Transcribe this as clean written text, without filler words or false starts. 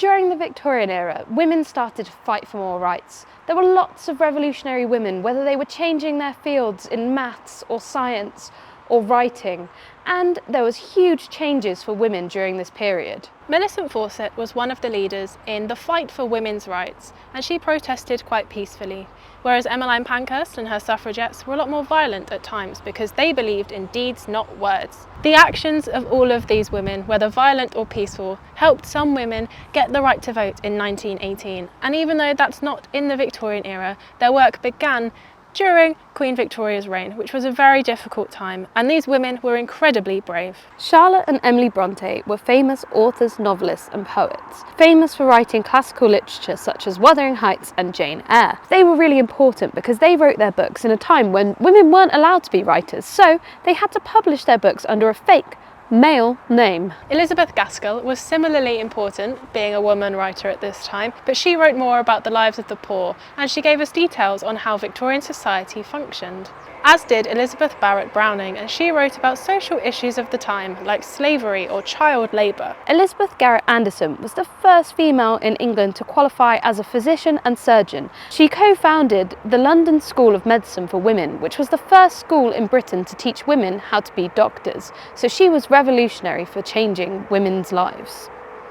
During the Victorian era, women started to fight for more rights. There were lots of revolutionary women, whether they were changing their fields in maths or science or writing, and there was huge changes for women during this period. Millicent Fawcett was one of the leaders in the fight for women's rights, and she protested quite peacefully, whereas Emmeline Pankhurst and her suffragettes were a lot more violent at times because they believed in deeds, not words. The actions of all of these women, whether violent or peaceful, helped some women get the right to vote in 1918, and even though that's not in the Victorian era, their work began during Queen Victoria's reign, which was a very difficult time, and these women were incredibly brave. Charlotte and Emily Bronte were famous authors, novelists and poets, famous for writing classical literature such as Wuthering Heights and Jane Eyre. They were really important because they wrote their books in a time when women weren't allowed to be writers, so they had to publish their books under a fake male name. Elizabeth Gaskell was similarly important, being a woman writer at this time, but she wrote more about the lives of the poor, and she gave us details on how Victorian society functioned. As did Elizabeth Barrett Browning, and she wrote about social issues of the time, like slavery or child labour. Elizabeth Garrett Anderson was the first female in England to qualify as a physician and surgeon. She co-founded the London School of Medicine for Women, which was the first school in Britain to teach women how to be doctors. So she was revolutionary for changing women's lives.